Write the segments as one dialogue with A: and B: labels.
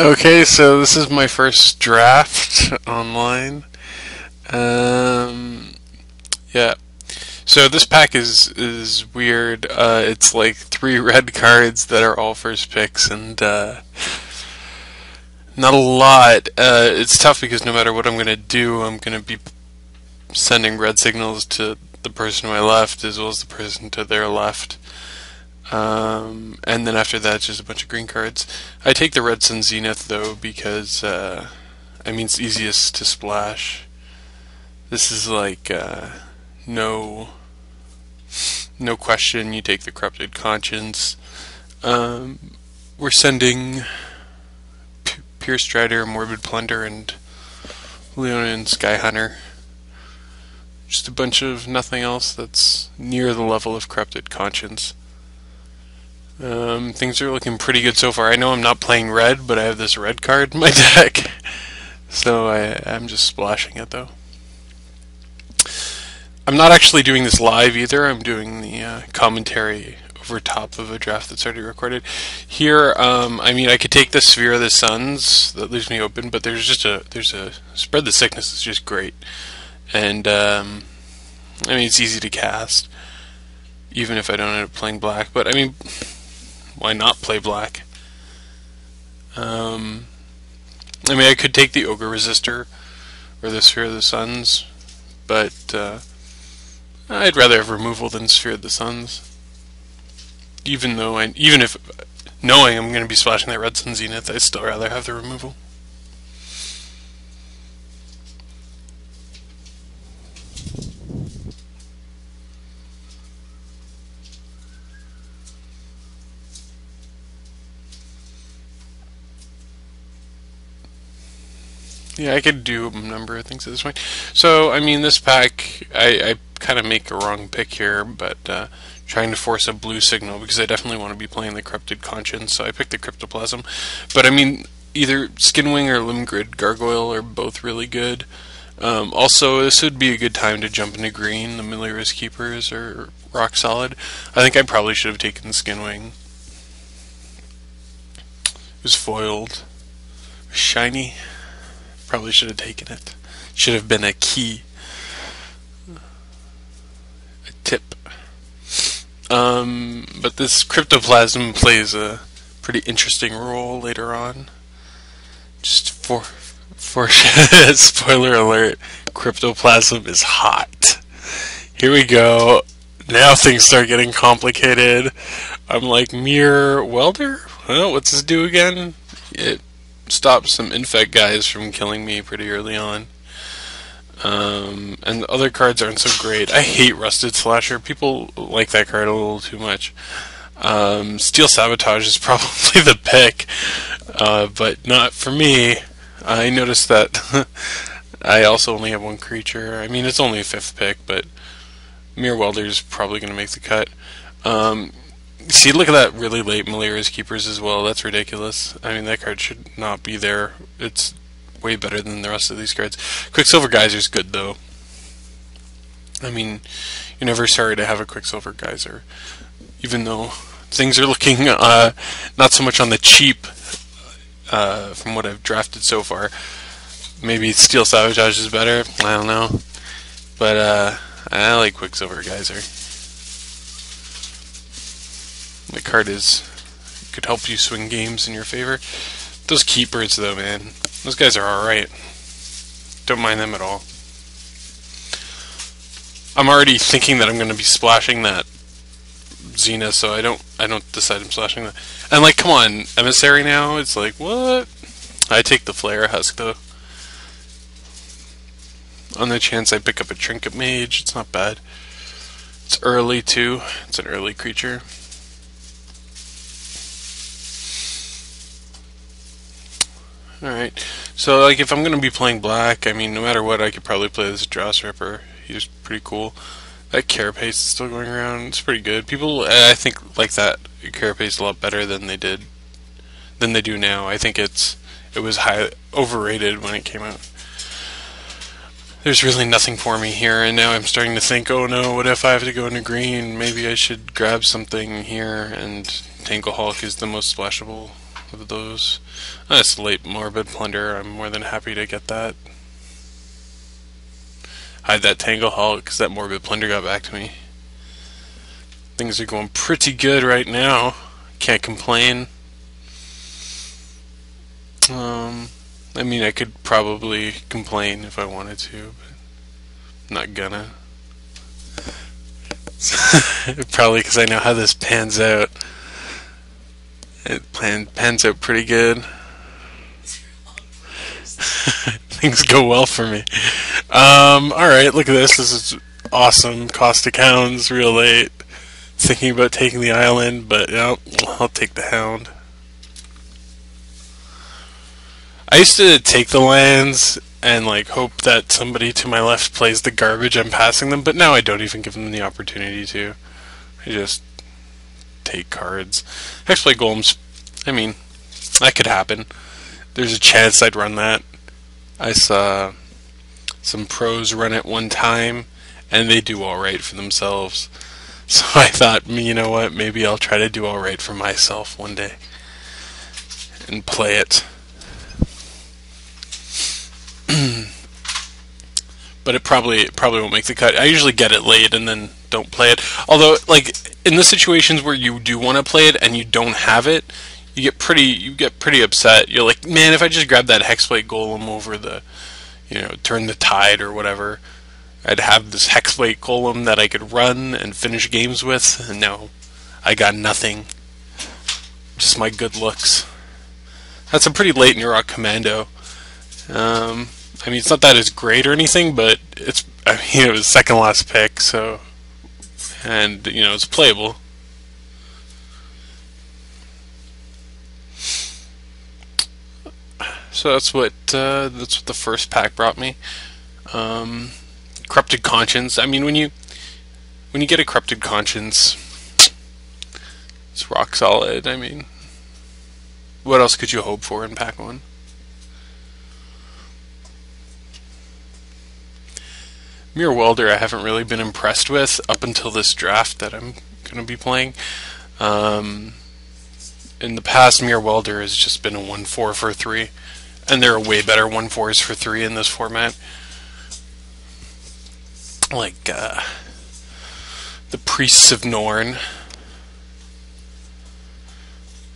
A: Okay, so this is my first draft online. Um, yeah. So this pack is weird. It's like three red cards that are all first picks, and not a lot. It's tough because no matter what I'm gonna do, I'm gonna be sending red signals to the person to my left as well as the person to their left. And then after that, it's just a bunch of green cards. I take the Red Sun Zenith though because it's easiest to splash. This is like no no question. You take the Corrupted Conscience. We're sending Pure Strider, Morbid Plunder, and Leonin Sky Hunter. Just a bunch of nothing else that's near the level of Corrupted Conscience. Things are looking pretty good so far. I know I'm not playing red, but I have this red card in my deck. So I'm just splashing it though. I'm not actually doing this live either. I'm doing the commentary over top of a draft that's already recorded. Here, I could take the Sphere of the Suns. That leaves me open, but there's a Spread the Sickness is just great. And, it's easy to cast, even if I don't end up playing black. But, why not play black? I could take the Ogre Resistor or the Sphere of the Suns, but I'd rather have removal than Sphere of the Suns. Even if knowing I'm going to be splashing that Red Sun Zenith, I'd still rather have the removal. Yeah, I could do a number of things at this point. So, this pack, I kind of make a wrong pick here, but trying to force a blue signal because I definitely want to be playing the Corrupted Conscience, so I picked the Cryptoplasm. But either Skinwing or Limgrid Gargoyle are both really good. Also, this would be a good time to jump into green. The Melira's Keepers are rock solid. I think I probably should have taken Skinwing. It was foiled. Shiny. Probably should have taken it. Should have been a key. A tip. But this Cryptoplasm plays a pretty interesting role later on. Just for spoiler alert, Cryptoplasm is hot. Here we go. Now things start getting complicated. I'm like, Mirror Welder? Well, what's this do again? It stops some infect guys from killing me pretty early on. And the other cards aren't so great. I hate Rusted Slasher. People like that card a little too much. Steel Sabotage is probably the pick, but not for me. I noticed that I also only have one creature. It's only a 5th pick, but Mirror Welder is probably going to make the cut. See, look at that really late Melira's Keepers as well. That's ridiculous. That card should not be there. It's way better than the rest of these cards. Quicksilver Geyser's good, though. You're never sorry to have a Quicksilver Geyser. Even though things are looking not so much on the cheap from what I've drafted so far. Maybe Steel Sabotage is better. I don't know. But I like Quicksilver Geyser. The card could help you swing games in your favor. Those Keepers, though, man, those guys are alright. Don't mind them at all. I'm already thinking that I'm going to be splashing that Zenith, so I don't decide I'm splashing that. And come on, Emissary now? It's like, what? I take the Flare Husk, though. On the chance I pick up a Trinket Mage, it's not bad. It's early, too. It's an early creature. Alright, so if I'm going to be playing black, no matter what, I could probably play this Dross Ripper. He's pretty cool. That Carapace is still going around. It's pretty good. People, I think, like that Carapace a lot better than they do now. I think it was overrated when it came out. There's really nothing for me here, and now I'm starting to think, oh no, what if I have to go into green? Maybe I should grab something here, and Tangle Hulk is the most splashable of those. That's late Morbid Plunder. I'm more than happy to get that. Hide that Tangle Hulk because that Morbid Plunder got back to me. Things are going pretty good right now. Can't complain. I mean, I could probably complain if I wanted to, but I'm not gonna. Probably because I know how this pans out. It pans out pretty good. Things go well for me. Alright, look at this. This is awesome. Caustic Hound's real late. Thinking about taking the island, but yeah, I'll take the Hound. I used to take the lands and like hope that somebody to my left plays the garbage I'm passing them, but now I don't even give them the opportunity to. I just take cards. Hexblade Golems, I mean, that could happen. There's a chance I'd run that. I saw some pros run it one time, and they do alright for themselves. So I thought, you know what, maybe I'll try to do alright for myself one day. And play it. But it probably won't make the cut. I usually get it late and then don't play it. Although, like, in the situations where you do want to play it and you don't have it, you get pretty upset. You're like, man, if I just grabbed that Hexblade Golem over the, turn the tide or whatever, I'd have this Hexblade Golem that I could run and finish games with, and no, I got nothing. Just my good looks. That's a pretty late Nurok Commando. I mean, it's not that it's great or anything, but it was second last pick, so, and, it's playable. So that's what the first pack brought me. Corrupted Conscience. I mean, when you get a Corrupted Conscience, it's rock solid. I mean, what else could you hope for in pack 1? Mirror Welder I haven't really been impressed with up until this draft that I'm going to be playing. In the past, Mirror Welder has just been a 1/4 for 3, and there are way better 1/4s for 3 in this format. Like the Priests of Norn.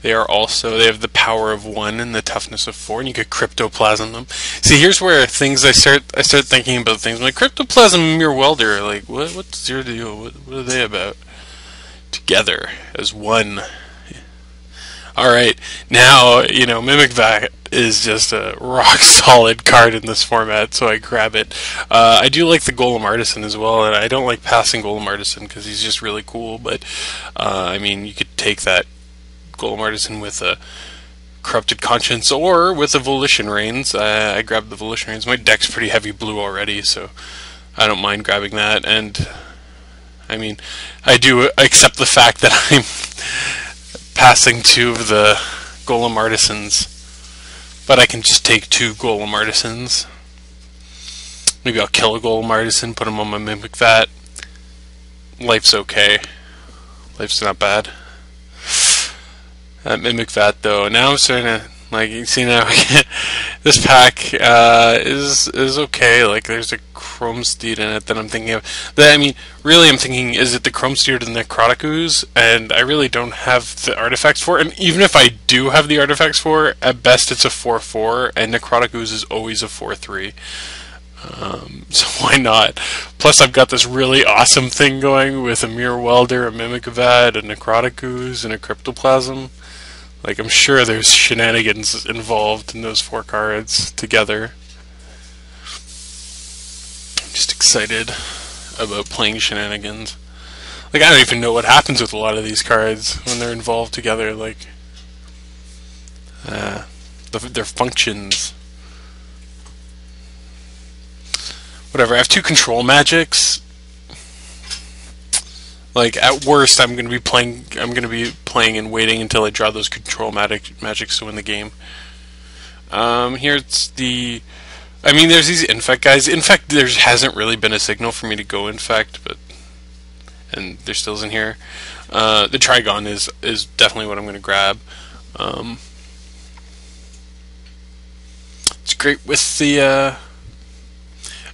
A: They have the power of 1 and the toughness of 4, and you could Cryptoplasm them. See, here's where I start thinking about things. I'm like, Cryptoplasm and Mirror Welder, like, what's their deal? What are they about? Together, as one. Alright, now, Mimic Vat is just a rock-solid card in this format, so I grab it. I do like the Golem Artisan as well, and I don't like passing Golem Artisan because he's just really cool, but, I mean, you could take that Golem Artisan with a Corrupted Conscience or with a Volition Reigns. I grabbed the Volition Reigns. My deck's pretty heavy blue already, so I don't mind grabbing that. And I mean, I do accept the fact that I'm passing 2 of the Golem Artisans, but I can just take 2 Golem Artisans. Maybe I'll kill a Golem Artisan, put him on my Mimic Vat. Life's okay. Life's not bad. Mimic Vat though, now I'm starting to, like, you see now, this pack is okay. Like, there's a Chrome Steed in it that I'm thinking of. I mean, really I'm thinking, is it the Chrome Steed or the Necrotic Ooze? And I really don't have the artifacts for it. And even if I do have the artifacts for it, at best it's a 4/4, and Necrotic Ooze is always a 4/3. So why not? Plus I've got this really awesome thing going with a Mirror Welder, a Mimic Vat, a Necrotic Ooze, and a Cryptoplasm. Like, I'm sure there's shenanigans involved in those 4 cards together. I'm just excited about playing shenanigans. Like, I don't even know what happens with a lot of these cards when they're involved together. Like, their functions. Whatever, I have 2 control magics. Like, at worst, I'm gonna be playing and waiting until I draw those control magics to win the game. Here's the, I mean, there's these Infect guys. Infect, there hasn't really been a signal for me to go Infect, and there still isn't here. The Trigon is definitely what I'm gonna grab. great with the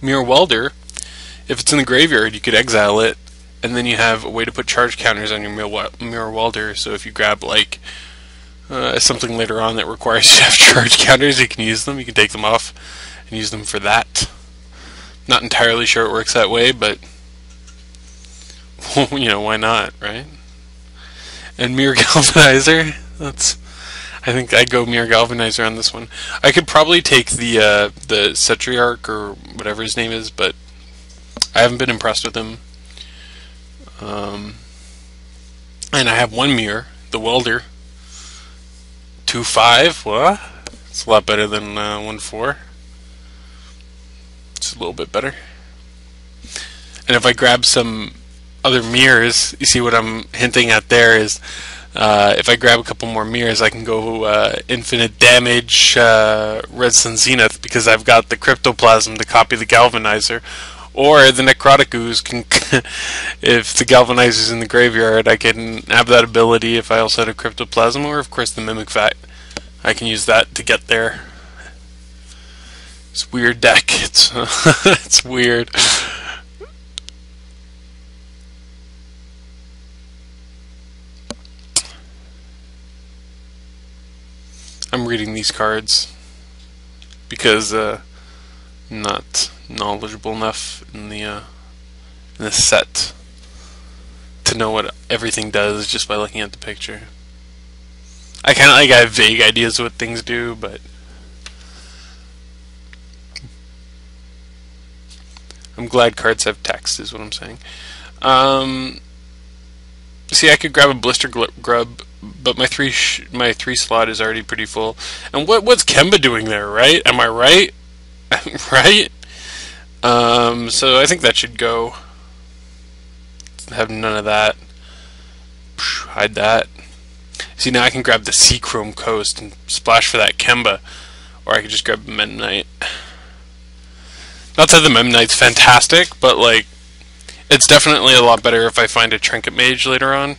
A: Mirror Welder. If it's in the graveyard, you could exile it, and then you have a way to put charge counters on your Mirror Welder. So if you grab like something later on that requires you to have charge counters, you can use them. You can take them off and use them for that. Not entirely sure it works that way, but you know, why not, right? And Mirror Galvanizer. I think I'd go Mirror Galvanizer on this one. I could probably take the Cetriarch or whatever his name is, but I haven't been impressed with him. And I have one mirror, the Welder. 2/5. What? It's a lot better than 1/4. It's a little bit better. And if I grab some other mirrors, you see what I'm hinting at there is, if I grab a couple more mirrors, I can go infinite damage Red Sun Zenith, because I've got the Cryptoplasm to copy the Galvanizer. Or the Necrotic Ooze can, if the Galvanizer's in the graveyard, I can have that ability if I also had a Cryptoplasm, or of course the Mimic Vat. I can use that to get there. It's a weird deck. It's it's weird. I'm reading these cards because I'm not knowledgeable enough in the set to know what everything does just by looking at the picture. I kind of like have vague ideas of what things do, but I'm glad cards have text, is what I'm saying. See, I could grab a Blister Grub, but my three slot is already pretty full. And what's Kemba doing there, right? Am I right? Right? So I think that should go. Have none of that. Hide that. See, now I can grab the Seachrome Coast and splash for that Kemba, or I could just grab Memnite. Not that the Memnite's fantastic, but like, it's definitely a lot better if I find a Trinket Mage later on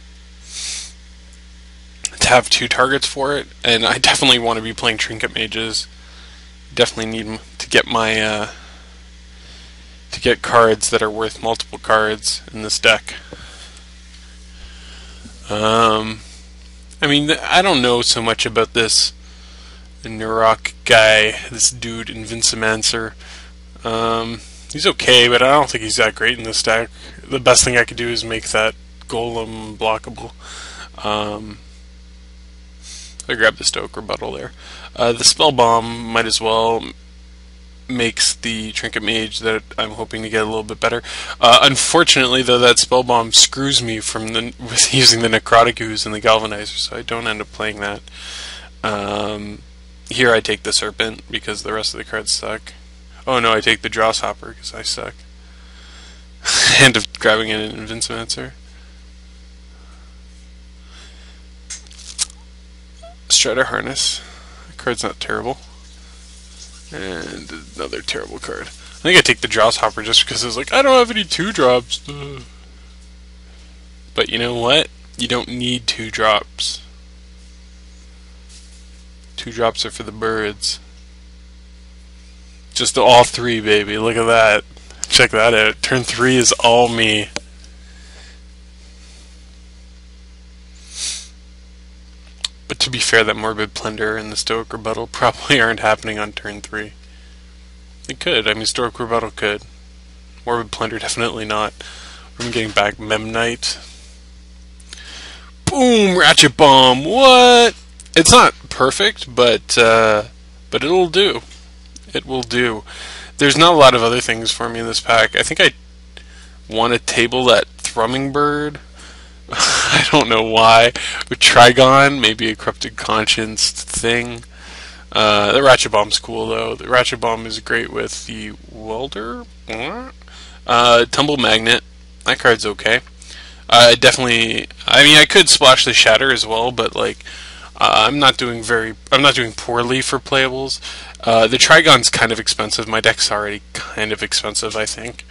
A: to have two targets for it, and I definitely want to be playing Trinket Mages. Definitely need to get my to get cards that are worth multiple cards in this deck. I mean, I don't know so much about this Nurok guy, this dude, Invincimancer. He's okay, but I don't think he's that great in this deck. The best thing I could do is make that Golem blockable. I grabbed the Stoke Rebuttal there. The Spell Bomb might as well makes the Trinket Mage that I'm hoping to get a little bit better. Unfortunately, though, that Spell Bomb screws me from with using the Necrotic Ooze and the Galvanizer, so I don't end up playing that. Here I take the Serpent because the rest of the cards suck. Oh no, I take the Drawshopper because I suck. End up grabbing an Invincimancer. Strider Harness. The card's not terrible. And another terrible card. I think I take the Drawshopper just because it's like, I don't have any 2-drops. But you know what? You don't need 2-drops. 2-drops are for the birds. Just all 3, baby. Look at that. Check that out. Turn 3 is all me. But to be fair, that Morbid Plunder and the Stoic Rebuttal probably aren't happening on turn 3. It could. I mean, Stoic Rebuttal could. Morbid Plunder definitely not. I'm getting back Memnite. Boom! Ratchet Bomb! What? It's not perfect, but it'll do. It will do. There's not a lot of other things for me in this pack. I think I want to table that Thrumming Bird. I don't know why. With Trigon, maybe a Corrupted Conscience thing. The Ratchet Bomb's cool, though. The Ratchet Bomb is great with the Welder. Tumble Magnet. That card's okay. I mean, I could splash the Shatter as well, but like, I'm not doing poorly for playables. The Trigon's kind of expensive. My deck's already kind of expensive, I think.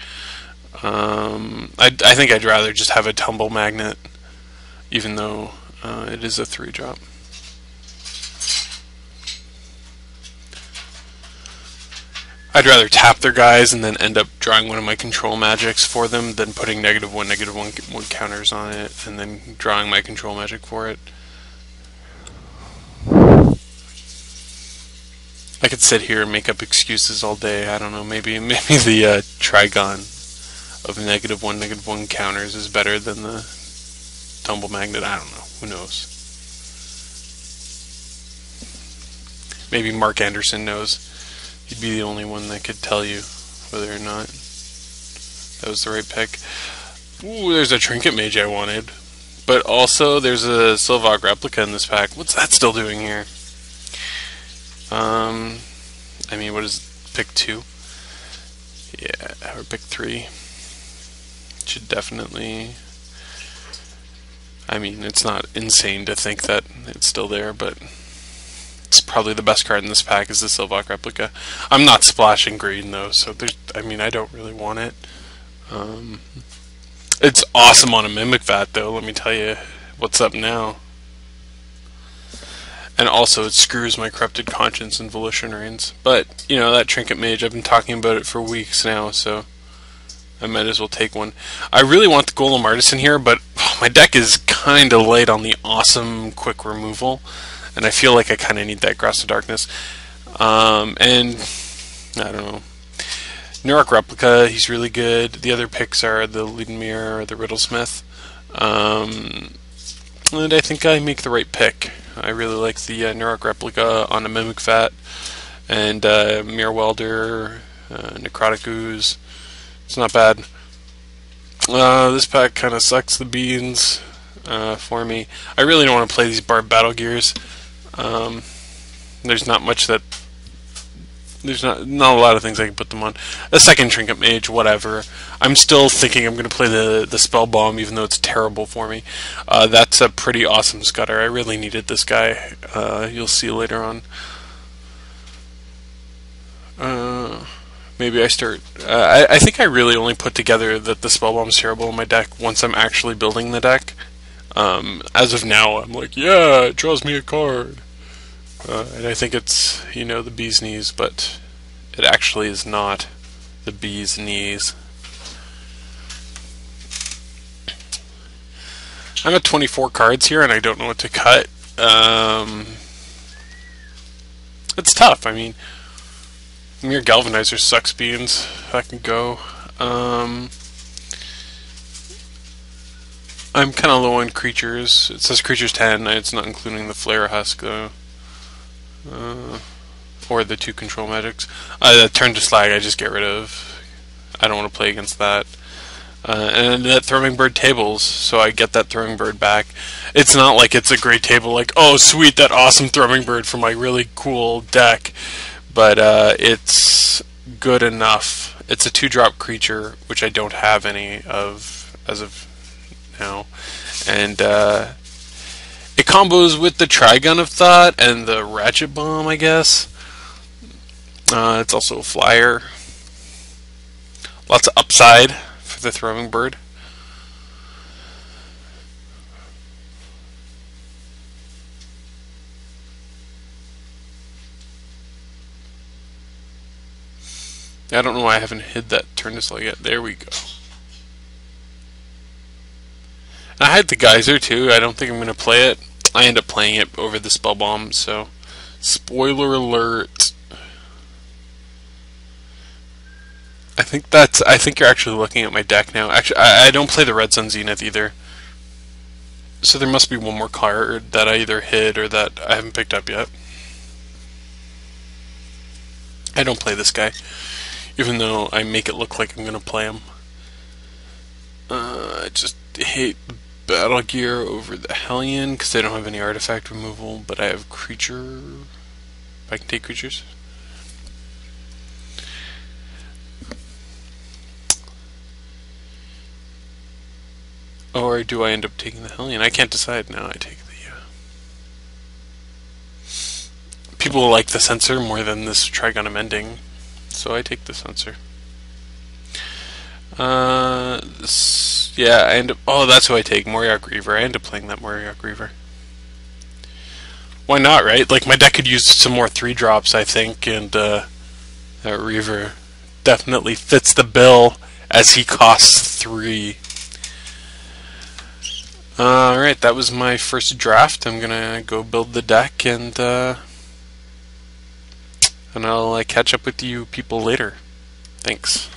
A: I think I'd rather just have a Tumble Magnet, even though it is a 3-drop. I'd rather tap their guys and then end up drawing one of my control magics for them than putting -1/-1 counters on it and then drawing my control magic for it. I could sit here and make up excuses all day. I don't know. Maybe the Trigon of -1/-1 counters is better than the Tumble Magnet. I don't know. Who knows? Maybe Mark Anderson knows. He'd be the only one that could tell you whether or not that was the right pick. Ooh, there's a Trinket Mage I wanted. But also, there's a Sylvog replica in this pack. What's that still doing here? I mean, what is pick 2? Yeah, or pick 3. Should definitely... I mean, it's not insane to think that it's still there, but it's probably the best card in this pack is the Sylvog replica. I'm not splashing green though, so there's, I mean, I don't really want it. It's awesome on a Mimic Vat though, let me tell you what's up now. And also it screws my Corrupted Conscience and Volition Reins. But, you know, that Trinket Mage, I've been talking about it for weeks now, so I might as well take one. I really want the Golem Artisan here, but my deck is kind of light on the awesome quick removal, and I feel like I kind of need that Grasp of Darkness. And I don't know. Nurok Replica, he's really good. The other picks are the Leadenmere or the Riddlesmith. And I think I make the right pick. I really like the Nurok Replica on a Mimic Vat, and Mirror Welder, Necrotic Ooze. It's not bad. This pack kind of sucks the beans for me. I really don't want to play these Barb Battle Gears. There's not much that... There's not a lot of things I can put them on. A second Trinket Mage, whatever. I'm still thinking I'm going to play the Spell Bomb, even though it's terrible for me. That's a pretty awesome Scudder. I really needed this guy. You'll see later on. Maybe I start... I think I really only put together that the Spell Bomb's terrible in my deck once I'm actually building the deck. As of now, I'm like, yeah, it draws me a card. And I think it's, you know, the bee's knees, but it actually is not the bee's knees. I'm at 24 cards here, and I don't know what to cut. It's tough. I mean, Mere Galvanizer sucks beans. That can go. I'm kind of low on creatures. It says creatures 10. It's not including the Flare Husk, though. Or the 2 control magics. That Turn to Slag I just get rid of. I don't want to play against that. And that Throwing Bird tables, so I get that Throwing Bird back. It's not like it's a great table, like, oh sweet, that awesome Throwing Bird from my really cool deck. But it's good enough. It's a 2-drop creature, which I don't have any of as of now. And it combos with the Trigun of Thought and the Ratchet Bomb, I guess. It's also a flyer. Lots of upside for the Throwing Bird. I don't know why I haven't hid that Turn to Slag yet. There we go. I had the Geyser too. I don't think I'm going to play it. I end up playing it over the Spell Bomb, so spoiler alert. I think you're actually looking at my deck now. Actually, I don't play the Red Sun Zenith either. So there must be one more card that I either hid or that I haven't picked up yet. I don't play this guy, even though I make it look like I'm going to play him. I just hate Battle Gear over the Hellion because I don't have any artifact removal, but I have creature. If I can take creatures. Or do I end up taking the Hellion? I can't decide now. I take the... People like the Censor more than this Trigon Amending, so I take the Censor. Yeah, I end up... Oh, that's who I take, Moriok Reaver. I end up playing that Moriok Reaver. Why not, right? Like, my deck could use some more 3-drops, I think, and that Reaver definitely fits the bill as he costs 3. Alright, that was my first draft. I'm gonna go build the deck, and I'll catch up with you people later. Thanks.